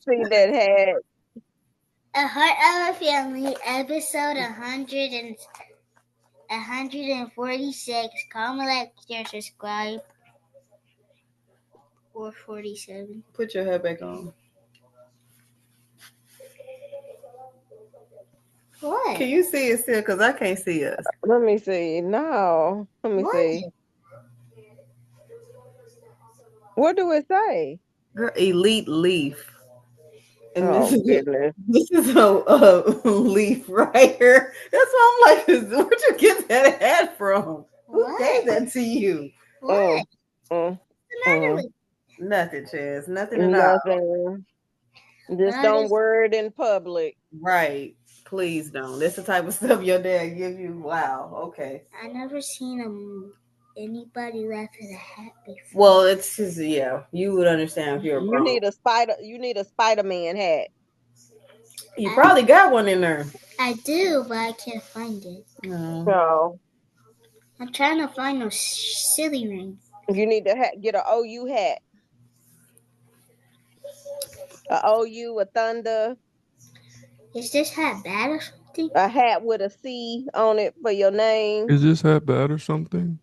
see that hat. A Heart of a Family, episode 146. Comment, like, share, subscribe. Or 47. Put your head back on. What? Can you see it still? Because I can't see us. Let me see. No. Let me see. What do it say? Girl, Elite Leaf. And Goodness. This is a leaf right here. That's why I'm like, where'd you get that hat from? Who gave that to you? What? What's the matter with Nothing, Chaz. Nothing at all. Nothing. Just don't wear it in public. Right. Please don't. That's the type of stuff your dad gives you. Wow. Okay. I never seen anybody laugh at a hat before. Well, it's just, yeah. You would understand if you're a grown. You need a Spider-Man hat. You probably got one in there. I do, but I can't find it. No. I'm trying to find those silly rings. You need to get an OU hat. A OU, a Thunder. Is this hat bad or something? A hat with a C on it for your name. Is this hat bad or something?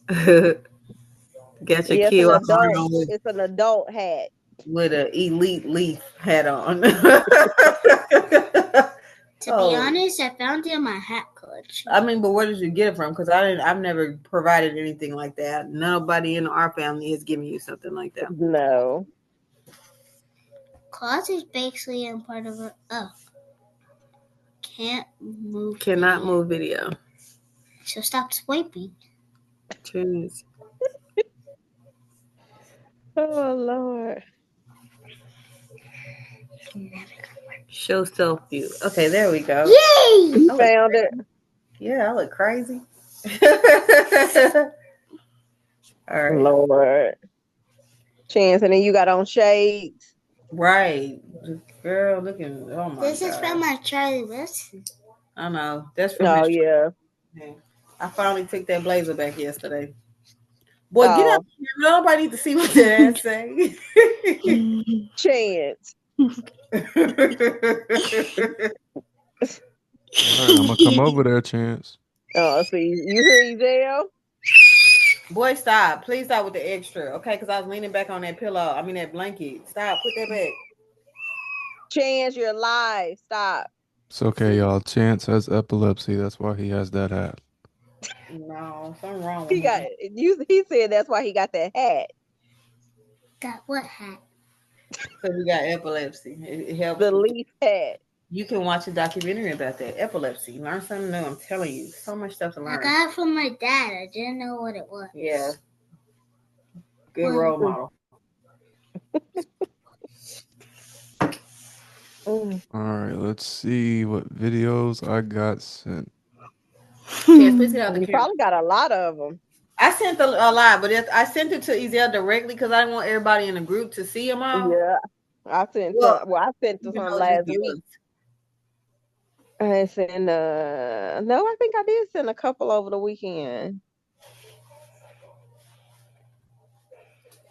Got your kid on. It's an adult hat. With an Elite Leaf hat on. To be honest, I found it in my hat collection. I mean, but where did you get it from? Because I've never provided anything like that. Nobody in our family has given you something like that. No. Claus is basically in part of Cannot move video. So stop swiping. Jeez. Oh Lord. Show self view. Okay, there we go. Yay! You found it. Yeah, I look crazy. All right. Lord. Chance, and then you got on shades. Right. Girl, looking. Oh my God. This is from my Charlie Wilson. I know. That's from yeah. I finally took that blazer back yesterday. Boy, get up here. Nobody need to see what that ass say. Chance. All right, I'm gonna come over there, Chance. Oh, see, you hear Ezell? Boy, stop. Please stop with the extra, okay? Because I was leaning back on that pillow. I mean, that blanket. Stop. Put that back. Chance, you're live. Stop. It's okay, y'all. Chance has epilepsy. That's why he has that hat. No, something wrong with him. He said that's why he got that hat. Got what hat? Because he got epilepsy. It helps. The leaf hat. You can watch a documentary about that. Epilepsy. Learn something new. I'm telling you. So much stuff to learn. I got it from my dad. I didn't know what it was. Yeah. Good role model. All right, let's see what videos I got sent. Yes, please get out the You camera. probably got a lot of them. I sent a lot, but I sent it to Ezell directly because I didn't want everybody in the group to see them all. Yeah, I sent to some last week. I sent no, I think I did send a couple over the weekend.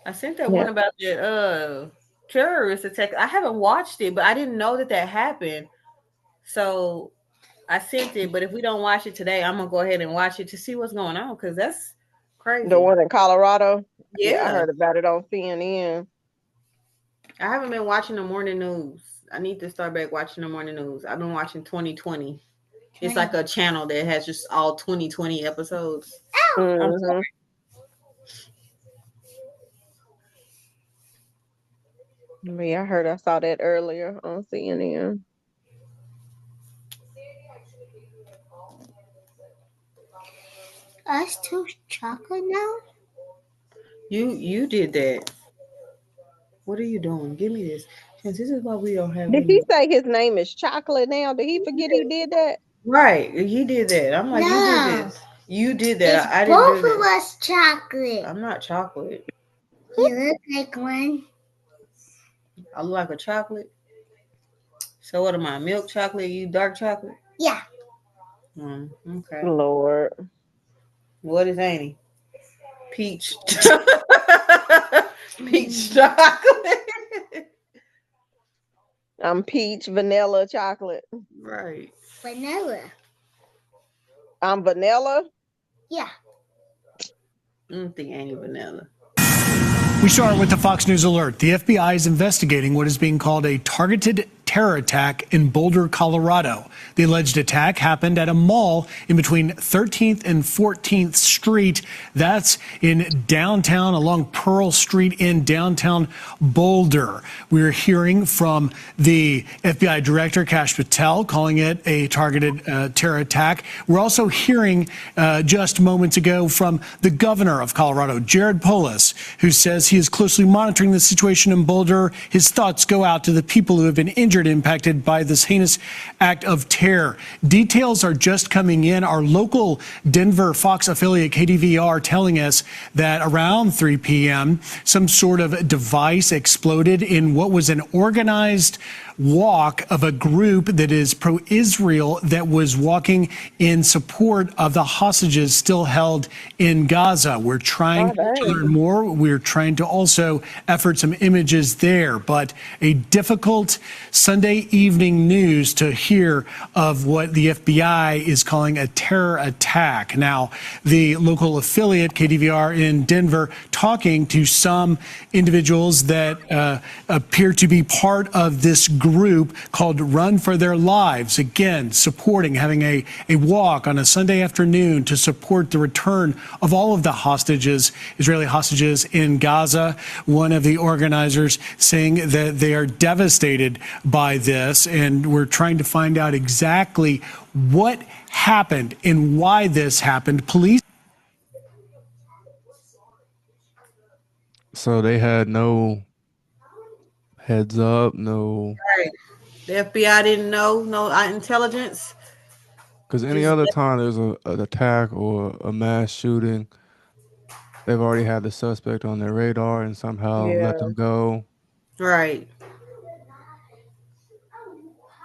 I sent that one about the terrorist attack. I haven't watched it, but I didn't know that happened. So I sent it, but if we don't watch it today, I'm gonna go ahead and watch it to see what's going on because that's crazy. The one in Colorado? Yeah, I heard about it on CNN. I haven't been watching the morning news. I need to start back watching the morning news. I've been watching 2020. It's like a channel that has just all 2020 episodes. Mm-hmm. I'm sorry. Yeah, I saw that earlier on CNN. Us too chocolate now? You did that. What are you doing? Give me this. This is why we don't have. Did he say his name is Chocolate now? Did he forget he did that? Right, he did that. I'm like, no. You did this. You did that. It's I didn't both do that. of us chocolate. I'm not chocolate. You look like one. I look like a chocolate. So what am I? Milk chocolate? You dark chocolate? Yeah. Okay. Lord. What is Annie? Peach. Peach chocolate. I'm peach, vanilla, chocolate. Right. Vanilla. I'm vanilla. Yeah. I don't think any vanilla. We start with the Fox News alert. The FBI is investigating what is being called a targeted terror attack in Boulder, Colorado. The alleged attack happened at a mall in between 13th and 14th Street. That's in downtown, along Pearl Street in downtown Boulder. We're hearing from the FBI Director, Kash Patel, calling it a targeted terror attack. We're also hearing just moments ago from the governor of Colorado, Jared Polis, who says he is closely monitoring the situation in Boulder. His thoughts go out to the people who have been injured, impacted by this heinous act of terror. Details are just coming in. Our local Denver Fox affiliate KDVR telling us that around 3 p.m., some sort of device exploded in what was an organized walk of a group that is pro-Israel that was walking in support of the hostages still held in Gaza. We're trying to learn more. We're trying to also effort some images there, but a difficult Sunday evening news to hear of what the FBI is calling a terror attack. Now, the local affiliate KDVR in Denver talking to some individuals that appear to be part of this group called Run for Their Lives. Again, supporting, having a walk on a Sunday afternoon to support the return of all of the hostages, Israeli hostages in Gaza. One of the organizers saying that they are devastated by this, and we're trying to find out exactly what happened and why this happened. Police. So they had no heads up, no. Right. The FBI didn't know, no intelligence. Because any other time there's an attack or a mass shooting, they've already had the suspect on their radar and somehow let them go. Right.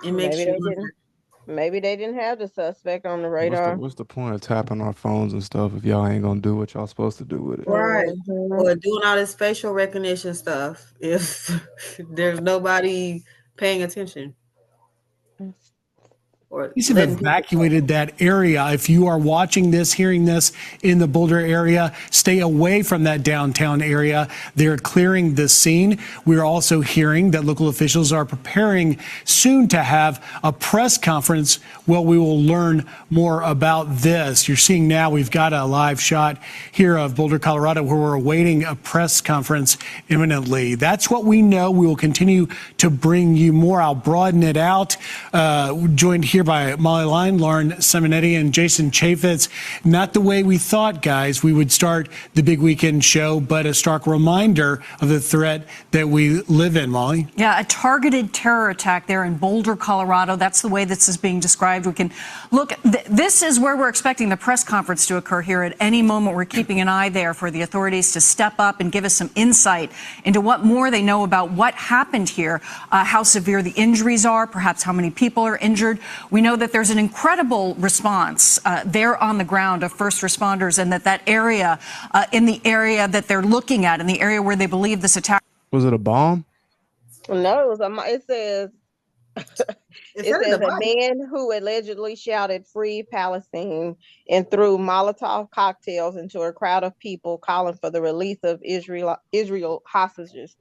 It makes you wonder. Maybe they didn't have the suspect on the radar. What's the point of tapping our phones and stuff if y'all ain't gonna do what y'all supposed to do with it? Right. Or doing all this facial recognition stuff if there's nobody paying attention. Police have evacuated that area. If you are watching this, hearing this in the Boulder area, stay away from that downtown area. They're clearing the scene. We're also hearing that local officials are preparing soon to have a press conference. Well, we will learn more about this. You're seeing now we've got a live shot here of Boulder, Colorado, where we're awaiting a press conference imminently. That's what we know. We will continue to bring you more. I'll broaden it out. Joined here by Molly Line, Lauren Simonetti, and Jason Chaffetz. Not the way we thought, guys, we would start the big weekend show, but a stark reminder of the threat that we live in, Molly. Yeah, a targeted terror attack there in Boulder, Colorado. That's the way this is being described. We can look, this is where we're expecting the press conference to occur here at any moment. We're keeping an eye there for the authorities to step up and give us some insight into what more they know about what happened here, how severe the injuries are, perhaps how many people are injured. We know that there's an incredible response there on the ground of first responders, and that area, in the area that they're looking at, in the area where they believe this attack. Was it a bomb? No, it says a man who allegedly shouted "Free Palestine" and threw Molotov cocktails into a crowd of people calling for the release of Israel hostages.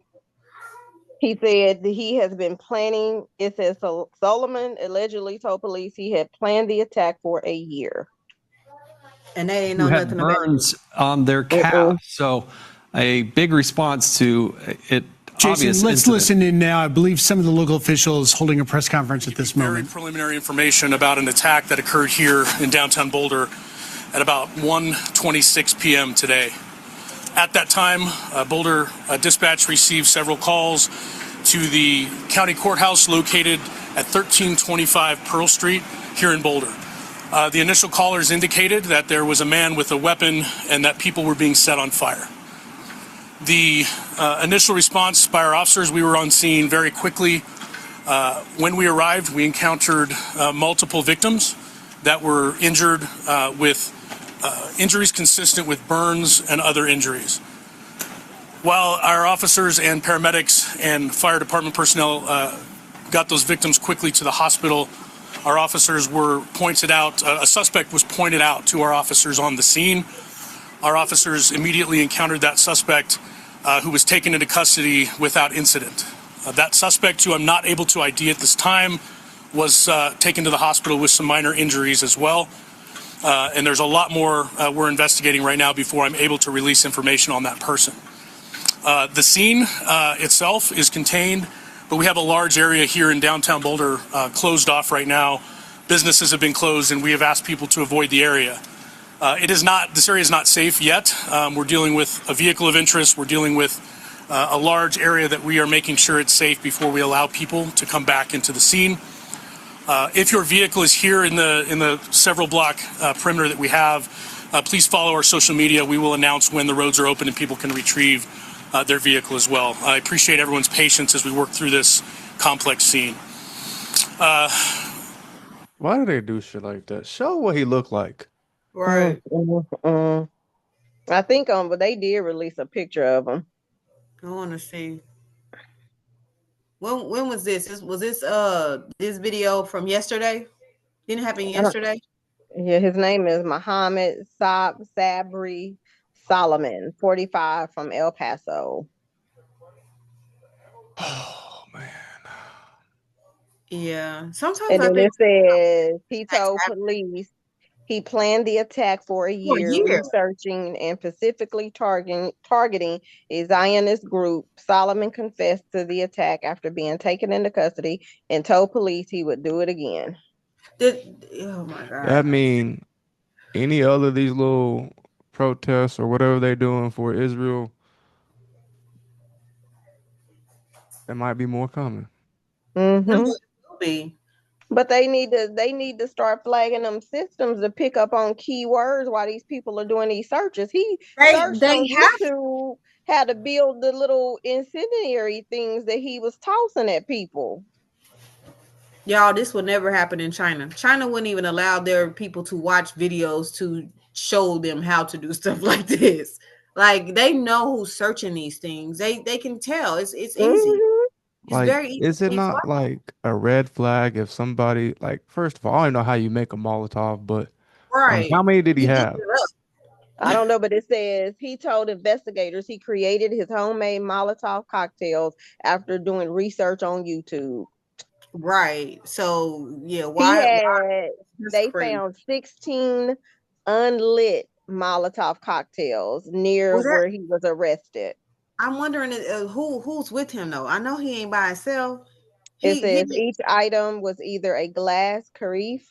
He said he has been planning. It says Solomon allegedly told police he had planned the attack for a year. And they ain't know nothing about burns on their calf. So a big response to it. Jason, let's listen in now. I believe some of the local officials holding a press conference at this moment. Very preliminary information about an attack that occurred here in downtown Boulder at about 1:26 p.m. today. At that time, Boulder Dispatch received several calls to the county courthouse located at 1325 Pearl Street here in Boulder. The initial callers indicated that there was a man with a weapon and that people were being set on fire. The initial response by our officers, we were on scene very quickly. When we arrived, we encountered multiple victims that were injured with injuries consistent with burns and other injuries. While our officers and paramedics and fire department personnel got those victims quickly to the hospital. Our officers were pointed out, a suspect was pointed out to our officers on the scene. Our officers immediately encountered that suspect who was taken into custody without incident. That suspect, who I'm not able to ID at this time, was taken to the hospital with some minor injuries as well. And there's a lot more we're investigating right now before I'm able to release information on that person. The scene itself is contained, but we have a large area here in downtown Boulder closed off right now. Businesses have been closed, and we have asked people to avoid the area. This area is not safe yet. We're dealing with a vehicle of interest. We're dealing with a large area that we are making sure it's safe before we allow people to come back into the scene. If your vehicle is here in the several block perimeter that we have, please follow our social media. We will announce when the roads are open and people can retrieve their vehicle as well. I appreciate everyone's patience as we work through this complex scene. Why do they do shit like that? Show what he looked like. Right. I think but they did release a picture of him. I want to see. When was this? Was this this video from yesterday? Didn't it happen yesterday? Yeah, his name is Muhammad Sabri Solomon, 45, from El Paso. Oh man. Yeah. Sometimes and then it says he told police he planned the attack for a year, researching and specifically targeting a Zionist group. Solomon confessed to the attack after being taken into custody and told police he would do it again. Oh my God. That mean any other of these little protests or whatever they're doing for Israel, there might be more coming. But they need to start flagging them systems to pick up on keywords while these people are doing these searches. He searched on YouTube how to build the little incendiary things that he was tossing at people. Y'all, this would never happen in China. China wouldn't even allow their people to watch videos to show them how to do stuff like this. Like, they know who's searching these things. They can tell. It's easy. It's like, very easy. Is it not like a red flag if somebody, like, first of all, I don't know how you make a Molotov, but how many did he have? I don't know, but it says he told investigators he created his homemade Molotov cocktails after doing research on YouTube. Right. So yeah, they found 16 unlit Molotov cocktails near where he was arrested. I'm wondering who's with him though. I know he ain't by himself. It says each item was either a glass carve,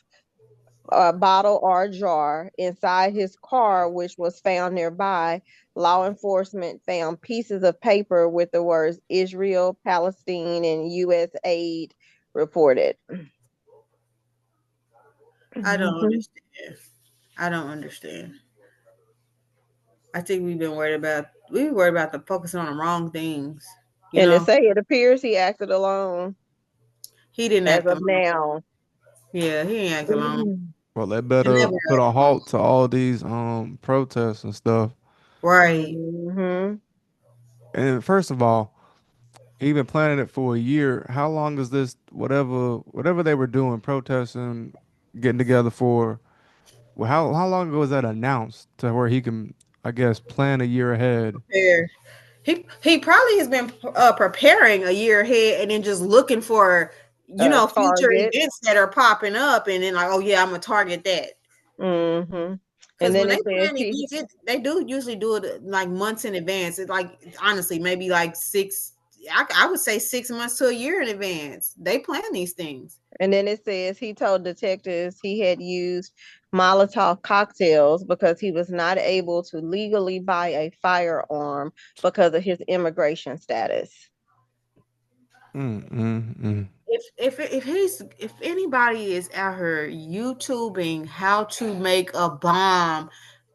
a bottle, or a jar. Inside his car, which was found nearby, law enforcement found pieces of paper with the words Israel, Palestine, and U.S. aid reported. I don't understand. I think we've been worried about the focusing on the wrong things. It appears he acted alone. He didn't act alone. Now. Yeah, he ain't act alone. Well, they better put a halt to all these protests and stuff. Right. And first of all, he been planning it for a year. How long is this? Whatever they were doing, protesting, getting together for. Well, how long ago was that announced to where he can, I guess, plan a year ahead? He probably has been preparing a year ahead and then just looking for future events that are popping up, and then like, oh yeah, I'm gonna target that. Because when they plan events, they do usually do it like months in advance. It's like, honestly, maybe like 6. I would say 6 months to a year in advance. They plan these things. And then it says he told detectives he had used Molotov cocktails because he was not able to legally buy a firearm because of his immigration status. If anybody is out here YouTubing how to make a bomb,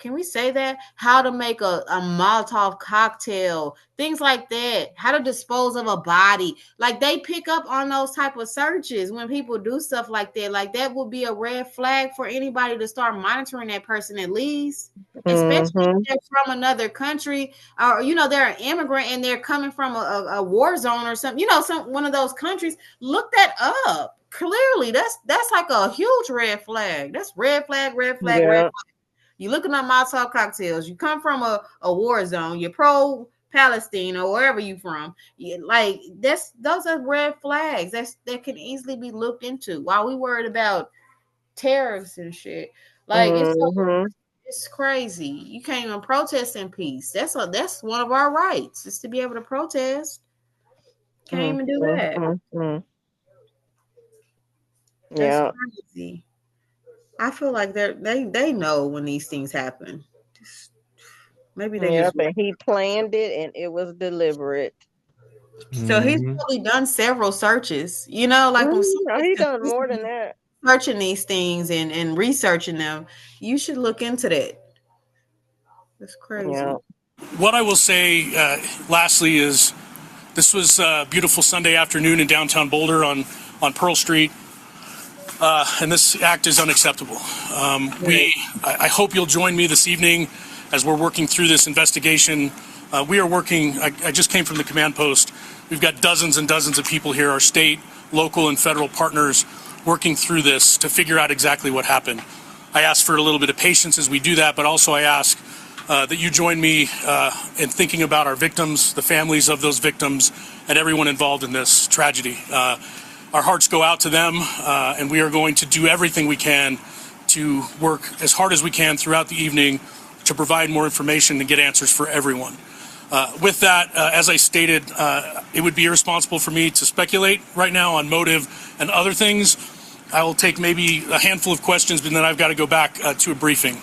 can we say that? How to make a Molotov cocktail, things like that. How to dispose of a body. Like they pick up on those type of searches when people do stuff like that. Like that would be a red flag for anybody to start monitoring that person at least. Especially if they're from another country, or they're an immigrant and they're coming from a war zone or something. One of those countries. Look that up. Clearly, that's like a huge red flag. That's red flag, red flag, red flag. You looking at Molotov cocktails. You come from a war zone. You're pro Palestine or wherever you from. Those are red flags. That can easily be looked into. While we worried about tariffs and shit, it's crazy. You can't even protest in peace. That's one of our rights, is to be able to protest. Can't even do that. That's crazy. I feel like they know when these things happen. Maybe they just. But he planned it and it was deliberate. So he's probably done several searches. He done more than that. Searching these things and researching them. You should look into that. That's crazy. Yeah. What I will say, lastly, is this was a beautiful Sunday afternoon in downtown Boulder on Pearl Street, and this act is unacceptable. I hope you'll join me this evening as we're working through this investigation. We are working. I just came from the command post. We've got dozens and dozens of people here, our state, local, and federal partners, working through this to figure out exactly what happened. I ask for a little bit of patience as we do that, but also I ask that you join me in thinking about our victims, the families of those victims, and everyone involved in this tragedy. Our hearts go out to them, and we are going to do everything we can to work as hard as we can throughout the evening to provide more information and get answers for everyone. With that, as I stated, it would be irresponsible for me to speculate right now on motive and other things. I will take maybe a handful of questions, but then I've got to go back to a briefing.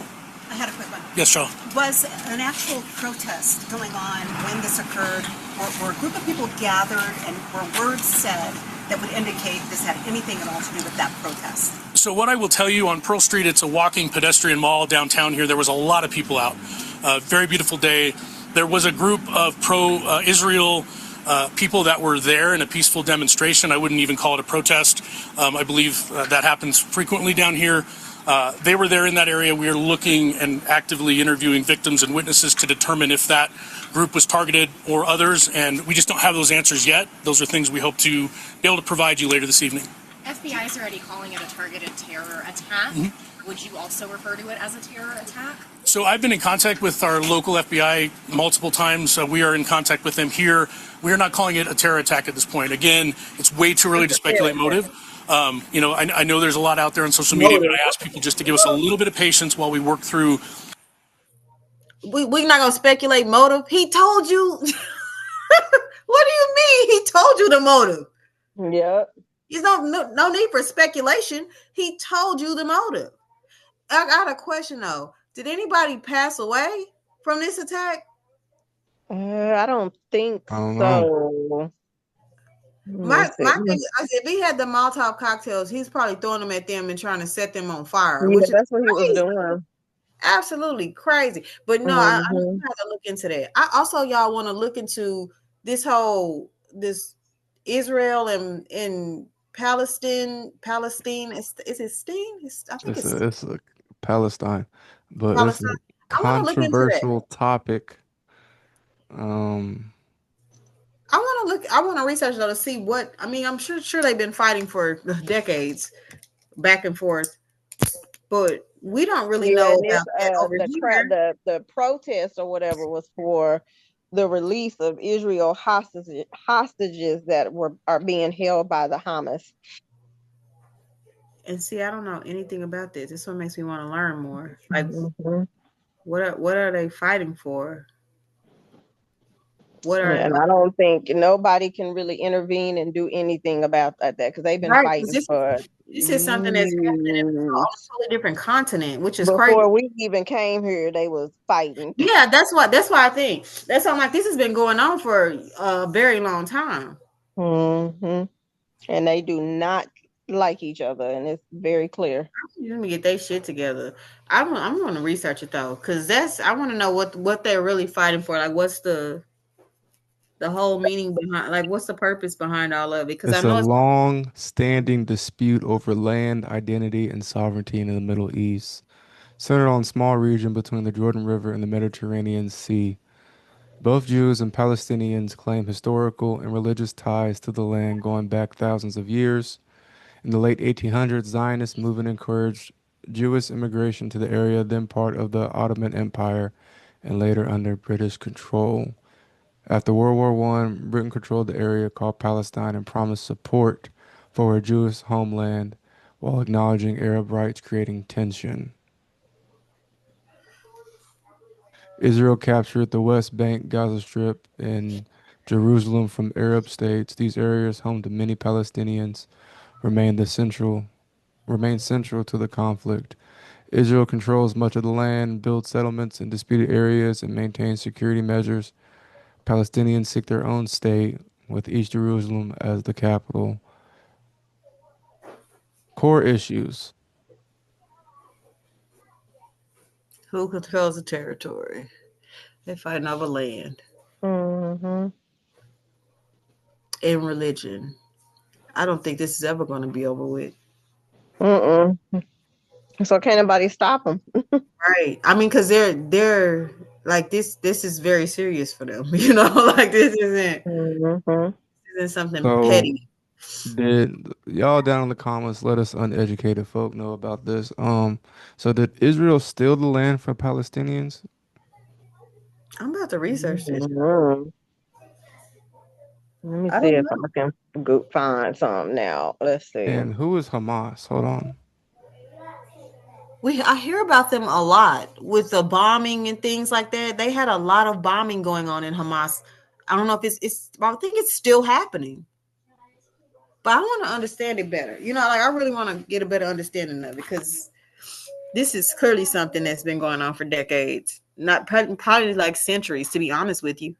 I had a quick one. Yes, Charlotte. Was an actual protest going on when this occurred, or were a group of people gathered and were words said that would indicate this had anything at all to do with that protest? So what I will tell you, on Pearl Street, it's a walking pedestrian mall downtown here. There was a lot of people out. Very beautiful day. There was a group of pro-Israel people that were there in a peaceful demonstration. I wouldn't even call it a protest. I believe that happens frequently down here. They were there in that area. We are looking and actively interviewing victims and witnesses to determine if that group was targeted or others, and we just don't have those answers yet. Those are things we hope to be able to provide you later this evening. FBI is already calling it a targeted terror attack. Mm-hmm. Would you also refer to it as a terror attack? So I've been in contact with our local FBI multiple times. We are in contact with them here. We are not calling it a terror attack at this point. Again, it's way too early to speculate motive. I know there's a lot out there on social media, but I ask people just to give us a little bit of patience while we work through. We're not going to speculate motive. He told you. What do you mean? He told you the motive. Yeah. There's no need for speculation. He told you the motive. I got a question though. Did anybody pass away from this attack? I don't think so. Know. My thing, if he had the Molotov cocktails, he's probably throwing them at them and trying to set them on fire. Yeah, which that's is what he was doing. Absolutely crazy. But no, I have to look into that. I also, y'all want to look into this Israel and Palestine. Is it Sting? I think it's Palestine, but it's a controversial topic. I want to research though to see what. I mean, I'm sure they've been fighting for decades, back and forth, but we don't really know about that over here. The protest or whatever was for the release of Israel hostages that are being held by the Hamas. And see, I don't know anything about this. This one makes me want to learn more. Like, what are they fighting for? And I don't think nobody can really intervene and do anything about that because they've been fighting for. This is something that's happening on a totally different continent, which is before crazy. Before we even came here, they was fighting. Yeah, that's why I think that's why I'm like, this has been going on for a very long time. Mm-hmm. And they do not like each other, and it's very clear. Let me get their shit together. I'm going to research it though, because I want to know what they're really fighting for. Like, what's the whole meaning behind? Like, what's the purpose behind all of it? Because I It's a know it's long-standing dispute over land, identity, and sovereignty in the Middle East, centered on a small region between the Jordan River and the Mediterranean Sea. Both Jews and Palestinians claim historical and religious ties to the land going back thousands of years. In the late 1800s, Zionist movement encouraged Jewish immigration to the area, then part of the Ottoman Empire and later under British control. After World War One, Britain controlled the area called Palestine and promised support for a Jewish homeland while acknowledging Arab rights, creating tension. Israel captured the West Bank, Gaza Strip, and Jerusalem from Arab states. These areas, home to many Palestinians, remain central to the conflict. Israel controls much of the land, builds settlements in disputed areas, and maintains security measures. Palestinians seek their own state, with East Jerusalem as the capital. Core issues. who controls the territory. They fighting over land Mm-hmm. and religion. I don't think this is ever going to be over with. Mm-mm. So can't nobody stop them. Right. I mean, because they're like this is very serious for them. Like this isn't something So, petty. did y'all down in the comments let us uneducated folk know about this? So did Israel steal the land from Palestinians? I'm about to research this. Mm-hmm. Let me I see don't if know. I can go find some now. Let's see. And who is Hamas? Hold on. I hear about them a lot with the bombing and things like that. They had a lot of bombing going on in Hamas. I don't know if I think it's still happening. But I want to understand it better. Like I really want to get a better understanding of it because this is clearly something that's been going on for decades, not probably like centuries, to be honest with you.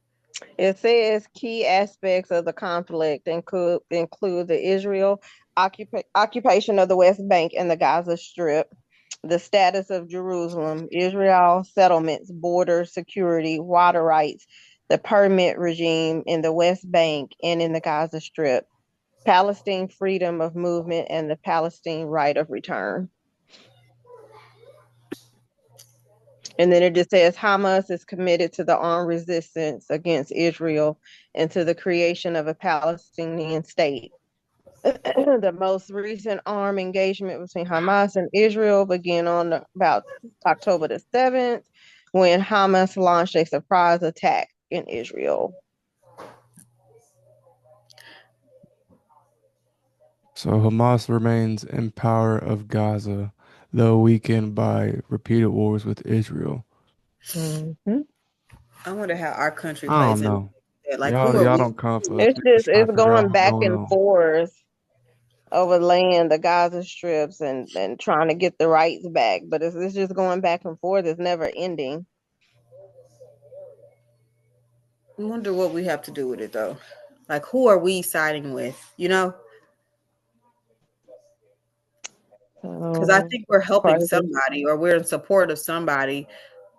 It says key aspects of the conflict include the Israel occupation of the West Bank and the Gaza Strip, the status of Jerusalem, Israel settlements, border security, water rights, the permit regime in the West Bank and in the Gaza Strip, Palestine freedom of movement, and the Palestine right of return. And then it just says Hamas is committed to the armed resistance against Israel and to the creation of a Palestinian state. The most recent armed engagement between Hamas and Israel began on about October the 7th, when Hamas launched a surprise attack in Israel. So Hamas remains in power of Gaza, though weakened by repeated wars with Israel. Mm-hmm. I wonder how our country I plays don't in know. that. Like, who are Y'all we? don't come for us. We just trying It's to figure out going what's back going and on. forth over land, the Gaza strips, and trying to get the rights back. But it's just going back and forth. It's never ending. I wonder what we have to do with it, though. Like, who are we siding with? Because I think we're helping somebody or we're in support of somebody.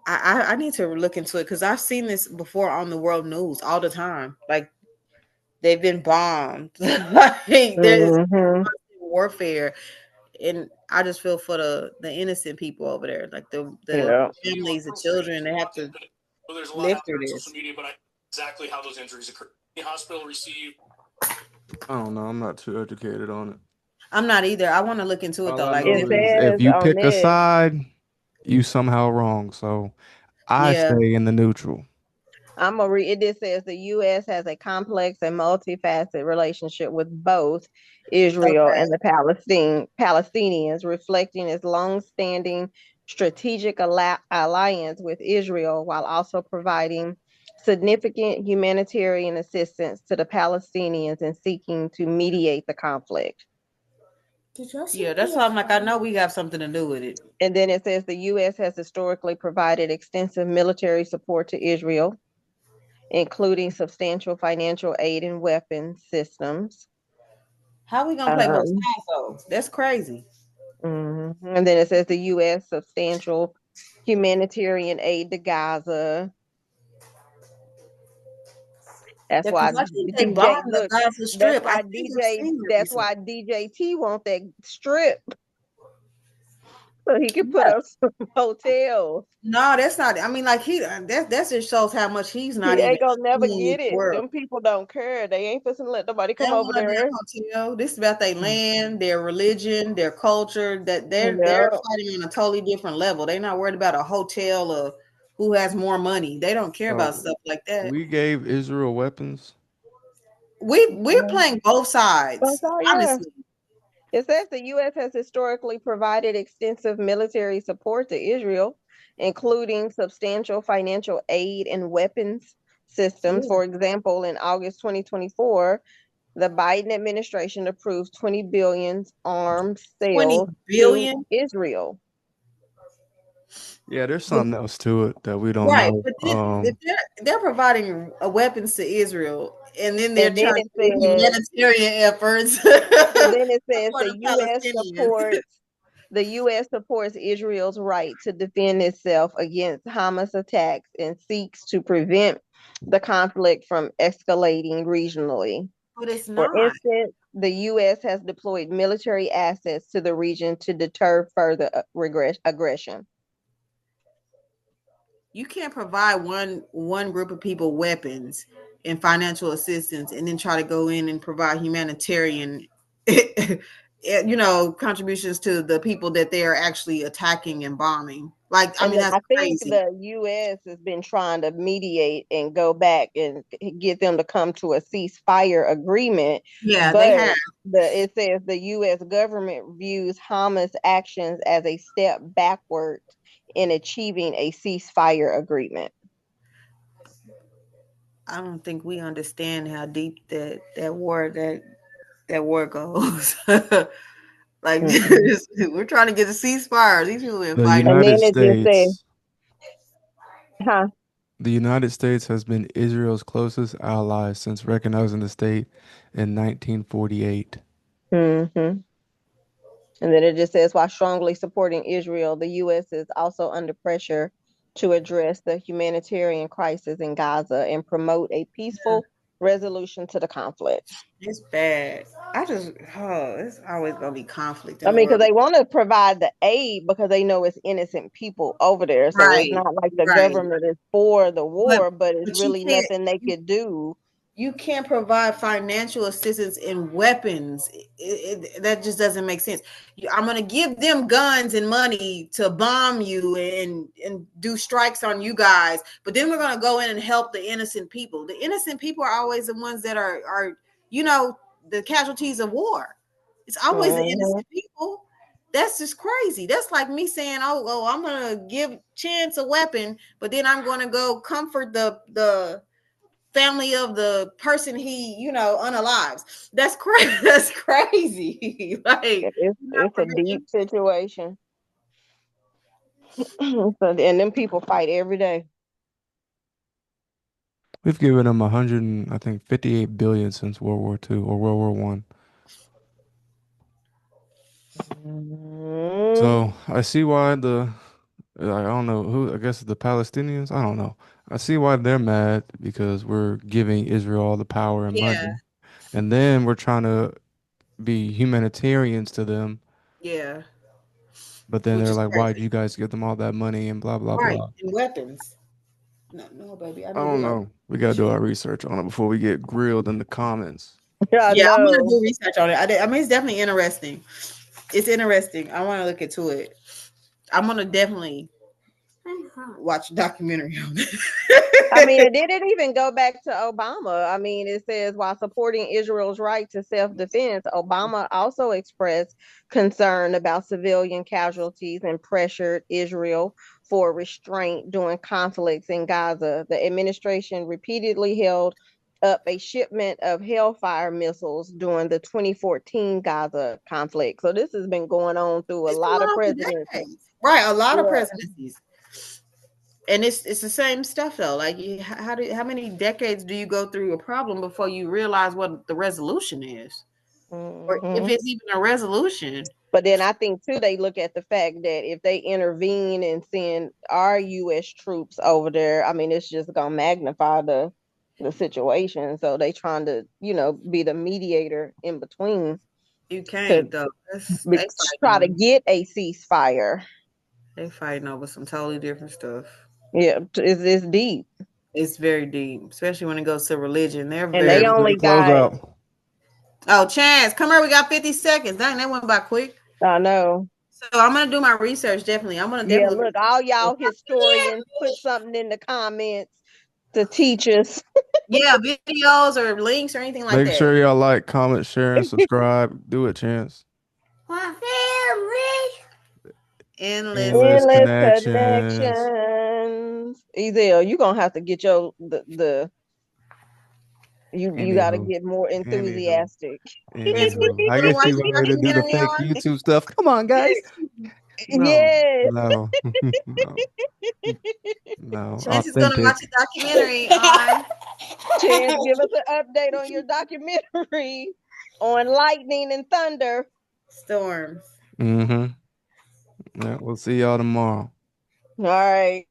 I need to look into it because I've seen this before on the world news all the time. Like, they've been bombed. Like, there's warfare. And I just feel for the innocent people over there, like the families, the children. They have to live through this. Social media, but I know exactly how those injuries occur. The hospital received. I don't know. I'm not too educated on it. I'm not either. I want to look into it All though. I Like, know is if you pick a side, you somehow wrong. So I stay in the neutral. I'm gonna read it. It says the U.S. has a complex and multifaceted relationship with both Israel and the Palestinians, reflecting its long-standing strategic alliance with Israel, while also providing significant humanitarian assistance to the Palestinians in seeking to mediate the conflict. Yeah, that's why I'm like, I know we have something to do with it. And then it says the U.S. has historically provided extensive military support to Israel, including substantial financial aid and weapons systems. How are we gonna play both sides though? That's crazy. And then it says the U.S. substantial humanitarian aid to Gaza. That's why I think they DJ bombed the look. Gaza That's Strip. I why think I've DJ. seen it That's recently. why DJT want that strip so he can put Yeah. up some hotels. No, that's not. I mean, like that just shows how much he's not He even ain't gonna never in this get it. world. Them people don't care. They ain't supposed to let nobody They come don't over want a damn there. hotel. This is about their land, their religion, their culture. That they're Yeah. fighting on a totally different level. They're not worried about a hotel or who has more money. They don't care about stuff like that. We gave Israel weapons. We're playing both That's sides, all, yeah. honestly. It says the U.S. has historically provided extensive military support to Israel, including substantial financial aid and weapons systems. Yeah. For example, in August 2024, the Biden administration approved 20 billion arms 20 sales to billion. Israel. Yeah, there's something else to it that we don't Right, know. but if they're providing weapons to Israel, and then they're And then trying it to do says, humanitarian efforts and then it says for the Palestinians. the U.S. supports Israel's right to defend itself against Hamas attacks and seeks to prevent the conflict from escalating regionally. But it's For not. instance, the U.S. has deployed military assets to the region to deter further aggression. You can't provide one group of people weapons and financial assistance, and then try to go in and provide humanitarian, contributions to the people that they are actually attacking and bombing. Like, I And mean, then that's I think crazy. the U.S. has been trying to mediate and go back and get them to come to a ceasefire agreement. Yeah, they But have. it says the U.S. government views Hamas actions as a step backward in achieving a ceasefire agreement. I don't think we understand how deep that war goes. Like, we're trying to get a ceasefire. These people have been The fighting. And United then it just says, States, huh? the United States has been Israel's closest ally since recognizing the state in 1948. Mm-hmm. And then it just says, while strongly supporting Israel, the U.S. is also under pressure to address the humanitarian crisis in Gaza and promote a peaceful resolution to the conflict. It's bad. It's always gonna be conflict in I the mean, because world. they want to provide the aid because they know it's innocent people over there. So it's Right, not like the right. government is for the But war, but it's but you really can't nothing they could do. you can't provide financial assistance in weapons. That just doesn't make sense. I'm going to give them guns and money to bomb you and do strikes on you guys, but then we're going to go in and help the innocent people. The innocent people are always the ones that are the casualties of war. It's always the Mm-hmm. innocent people. That's just crazy. That's like me saying, "Oh, I'm going to give Chance a weapon, but then I'm going to go comfort the family of the person he, unalives." That's crazy. That's crazy. Like, It's a deep situation. And them people fight every day. We've given them 100, I think 58 billion since World War II or World War One. So I see why I don't know who, I guess the Palestinians, I don't know. I see why they're mad because we're giving Israel all the power and yeah, money. And then we're trying to be humanitarians to them. yeah, But then which they're is like, why'd crazy. you guys give them all that money and blah, blah, Right, blah. and weapons. No, baby, I I need to don't do our know. We got to do our research on it before we get grilled in the comments. I Yeah, I'm gonna know. do research on it. I mean, it's definitely interesting. It's interesting. I want to look into it. I'm gonna definitely watch a documentary on it. I mean, it didn't even go back to Obama. I mean, it says while supporting Israel's right to self-defense, Obama also expressed concern about civilian casualties and pressured Israel for restraint during conflicts in Gaza. The administration repeatedly held up a shipment of Hellfire missiles during the 2014 Gaza conflict. So this has been going on through a It's been lot going of on for presidencies. decades. Right, a lot of Yeah. presidencies. And it's the same stuff though. Like, how many decades do you go through a problem before you realize what the resolution is? or if it's even a resolution. But then I think too, they look at the fact that if they intervene and send our U.S. troops over there, I mean, it's just gonna magnify the situation. So they trying to, be the mediator in between. You can't though. They try to get a ceasefire. They fighting over some totally different stuff. Yeah, it's deep. It's very deep, especially when it goes to religion. They only got. Oh, Chance, come here. We got 50 seconds. Dang, that went by quick. I know. So I'm gonna do my research. Definitely, Yeah, look, all y'all historians, put something in the comments to teach us. Yeah, videos or links or anything like that. Make sure y'all like, comment, share, and subscribe. Do it, Chance. Endless connections. Ezel, you gonna have to get your you got to get more enthusiastic. I get you ready to do the fake YouTube stuff. Come on, guys. No, yes. No. No. Chance is gonna watch a documentary on. Chance, give us an update on your documentary on lightning and thunder. Storms. Yeah, we'll see y'all tomorrow. All right.